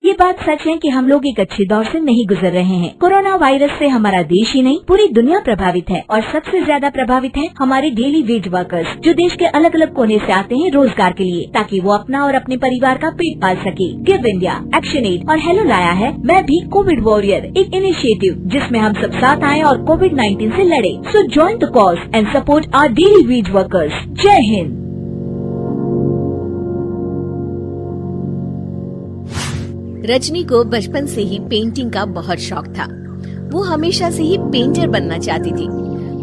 ये बात सच है कि हम लोग एक अच्छे दौर से नहीं गुजर रहे हैं। कोरोना वायरस से हमारा देश ही नहीं पूरी दुनिया प्रभावित है और सबसे ज्यादा प्रभावित है हमारे डेली वेज वर्कर्स, जो देश के अलग अलग कोने से आते हैं रोजगार के लिए, ताकि वो अपना और अपने परिवार का पेट पाल सके। गिव इंडिया, एक्शन एड और हेलो लाया है मैं भी कोविड वॉरियर, एक इनिशिएटिव जिसमें हम सब साथ आए और कोविड-19 से लड़े। So join the cause and support our daily wage workers. जय हिंद। रजनी को बचपन से ही पेंटिंग का बहुत शौक था। वो हमेशा से ही पेंटर बनना चाहती थी,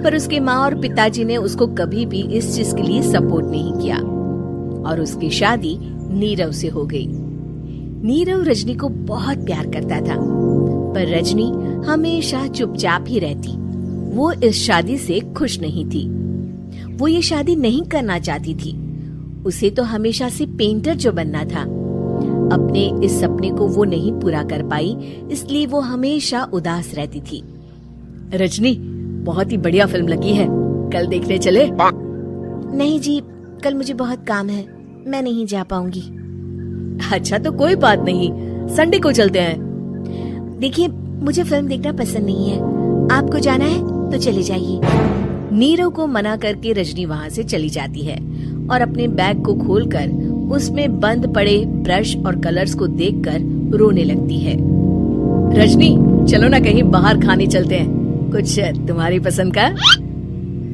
पर उसके माँ और पिताजी ने उसको कभी भी इस चीज के लिए सपोर्ट नहीं किया और उसकी शादी नीरव से हो गई। नीरव रजनी को बहुत प्यार करता था, पर रजनी हमेशा चुपचाप ही रहती। वो इस शादी से खुश नहीं थी। वो ये शादी नहीं करना चाहती थी। उसे तो हमेशा से पेंटर जो बनना था। अपने इस सपने को वो नहीं पूरा कर पाई, इसलिए वो हमेशा उदास रहती थी। रजनी, बहुत ही बढ़िया फिल्म लगी है, कल देखने चले? नहीं जी, कल मुझे बहुत काम है, मैं नहीं जा पाऊंगी। अच्छा तो कोई बात नहीं, संडे को चलते हैं। देखिए, मुझे फिल्म देखना पसंद नहीं है। आपको जाना है तो चले जाइए। नीरव को मना करके रजनी वहाँ से चली जाती है और अपने बैग को खोलकर उसमें बंद पड़े ब्रश और कलर्स को देखकर रोने लगती है। रजनी, चलो ना कहीं बाहर खाने चलते हैं, कुछ तुम्हारी पसंद का।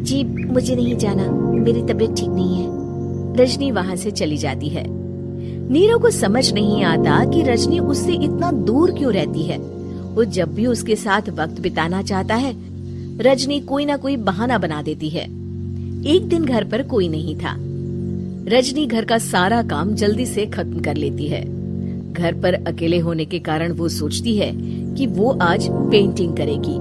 जी मुझे नहीं जाना, मेरी तबीयत ठीक नहीं है। रजनी वहाँ से चली जाती है। नीरव को समझ नहीं आता कि रजनी उससे इतना दूर क्यों रहती है। वो जब भी उसके साथ वक्त बिताना चाहता है, रजनी कोई ना कोई बहाना बना देती है। एक दिन घर पर कोई नहीं था। रजनी घर का सारा काम जल्दी से खत्म कर लेती है। घर पर अकेले होने के कारण वो सोचती है कि वो आज पेंटिंग करेगी।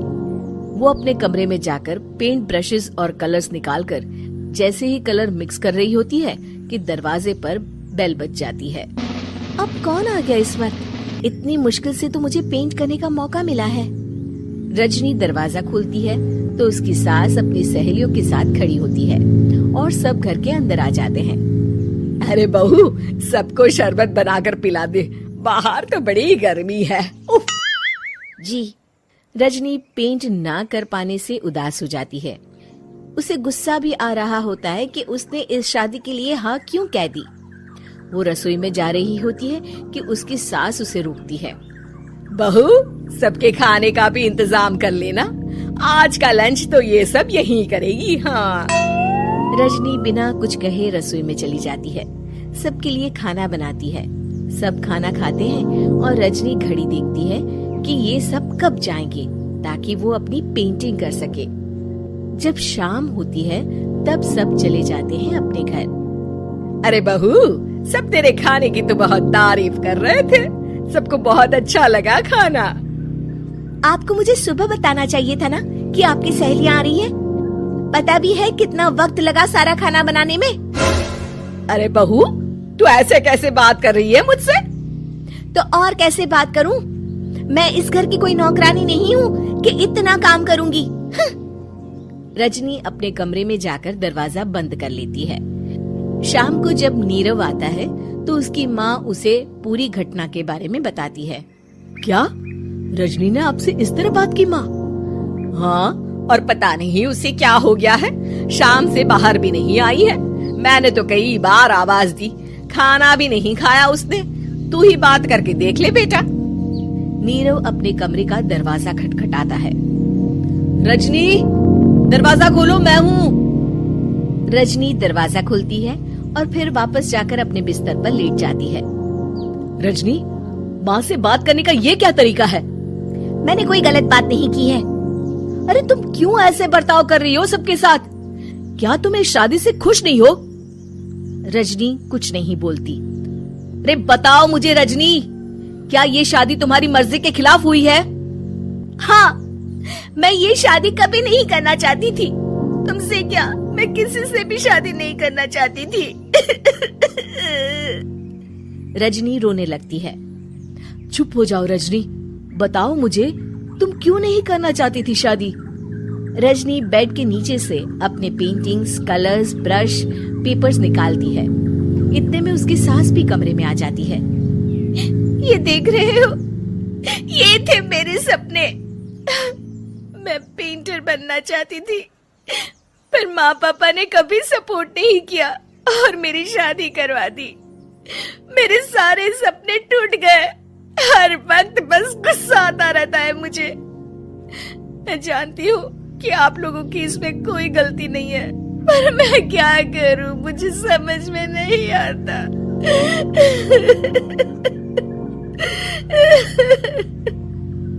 वो अपने कमरे में जाकर पेंट ब्रशेस और कलर्स निकालकर जैसे ही कलर मिक्स कर रही होती है कि दरवाजे पर बेल बज जाती है। अब कौन आ गया इस वक्त? इतनी मुश्किल से तो मुझे पेंट करने का मौका मिला है। रजनी दरवाजा खोलती है तो उसकी सास अपनी सहेलियों के साथ खड़ी होती है और सब घर के अंदर आ जाते हैं। अरे बहू, सबको शरबत बनाकर पिला दे, बाहर तो बड़ी गर्मी है। उफ। जी। रजनी पेंट ना कर पाने से उदास हो जाती है। उसे गुस्सा भी आ रहा होता है कि उसने इस शादी के लिए हाँ क्यों कह दी। वो रसोई में जा रही होती है कि उसकी सास उसे रोकती है। बहू, सबके खाने का भी इंतजाम कर लेना, आज का लंच तो ये सब यहीं करेगी। हाँ। रजनी बिना कुछ कहे रसोई में चली जाती है। सबके लिए खाना बनाती है। सब खाना खाते हैं और रजनी घड़ी देखती है कि ये सब कब जाएंगे ताकि वो अपनी पेंटिंग कर सके। जब शाम होती है तब सब चले जाते हैं अपने घर। अरे बहू, सब तेरे खाने की तो बहुत तारीफ कर रहे थे, सबको बहुत अच्छा लगा खाना। आपको मुझे सुबह बताना चाहिए था ना कि आपकी सहेलियां आ रही हैं। पता भी है कितना वक्त लगा सारा खाना बनाने में। अरे बहू, तू ऐसे कैसे बात कर रही है मुझसे? तो और कैसे बात करूं? मैं इस घर की कोई नौकरानी नहीं हूँ कि इतना काम करूंगी। रजनी अपने कमरे में जाकर दरवाजा बंद कर लेती है। शाम को जब नीरव आता है तो उसकी माँ उसे पूरी घटना के बारे में बताती है। क्या रजनी ने आपसे इस तरह बात की माँ? हाँ, और पता नहीं उसे क्या हो गया है, शाम से बाहर भी नहीं आई है। मैंने तो कई बार आवाज दी, खाना भी नहीं खाया उसने। तू ही बात करके देख ले बेटा। नीरव अपने कमरे का दरवाजा खटखटाता है। रजनी, दरवाजा खोलो, मैं हूँ। रजनी दरवाजा खोलती है और फिर वापस जाकर अपने बिस्तर पर लेट जाती है। रजनी, माँ से बात करने का ये क्या तरीका है? मैंने कोई गलत बात नहीं की है। अरे तुम क्यों ऐसे बर्ताव कर रही हो सबके साथ? क्या तुम इस शादी से खुश नहीं हो? रजनी कुछ नहीं बोलती। अरे बताओ मुझे रजनी, क्या ये शादी तुम्हारी मर्जी के खिलाफ हुई है? हाँ, मैं ये शादी कभी नहीं करना चाहती थी। तुमसे क्या, मैं किसी से भी शादी नहीं करना चाहती थी। रजनी रोने लगती है। चुप हो जाओ रजनी, बताओ मुझे, तुम क्यों नहीं करना चाहती थी शादी? रजनी बेड के नीचे से अपने पेंटिंग्स, कलर्स, ब्रश, पेपर्स निकालती है। इतने में उसकी सास भी कमरे में आ जाती है। ये देख रहे हो, ये थे मेरे सपने। मैं पेंटर बनना चाहती थी, पर माँ पापा ने कभी सपोर्ट नहीं किया और मेरी शादी करवा दी। मेरे सारे सपने टूट गए। हर वक्त बस गुस्सा आता रहता है मुझे। मैं जानती हूँ कि आप लोगों की इसमें कोई गलती नहीं है, पर मैं क्या करूँ, मुझे समझ में नहीं आता।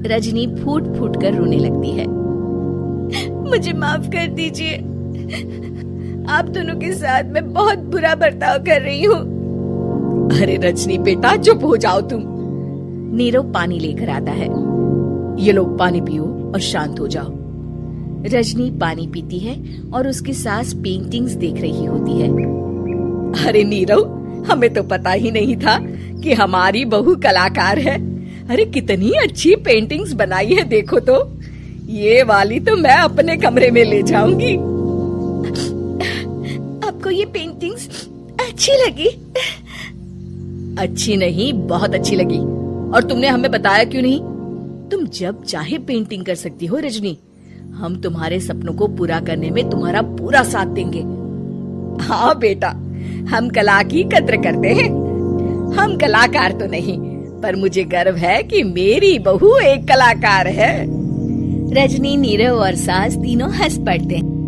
रजनी फूट फूट कर रोने लगती है। मुझे माफ कर दीजिए, आप दोनों के साथ मैं बहुत बुरा बर्ताव कर रही हूँ। अरे रजनी बेटा, चुप हो जाओ तुम। नीरव पानी लेकर आता है। ये लो पानी पियो और शांत हो जाओ। रजनी पानी पीती है और उसकी सास पेंटिंग्स देख रही होती है। अरे नीरव, हमें तो पता ही नहीं था कि हमारी बहू कलाकार है। अरे कितनी अच्छी पेंटिंग्स बनाई है, देखो तो। ये वाली तो मैं अपने कमरे में ले जाऊंगी। आपको ये पेंटिंग्स अच्छी लगी? अच्छी नहीं, बहुत अच्छी लगी। और तुमने हमें बताया क्यों नहीं? तुम जब चाहे पेंटिंग कर सकती हो रजनी। हम तुम्हारे सपनों को पूरा करने में तुम्हारा पूरा साथ देंगे। हाँ बेटा, हम कला की कद्र करते हैं। हम कलाकार तो नहीं, पर मुझे गर्व है कि मेरी बहू एक कलाकार है। रजनी, नीरव और सास तीनों हंस पड़ते हैं।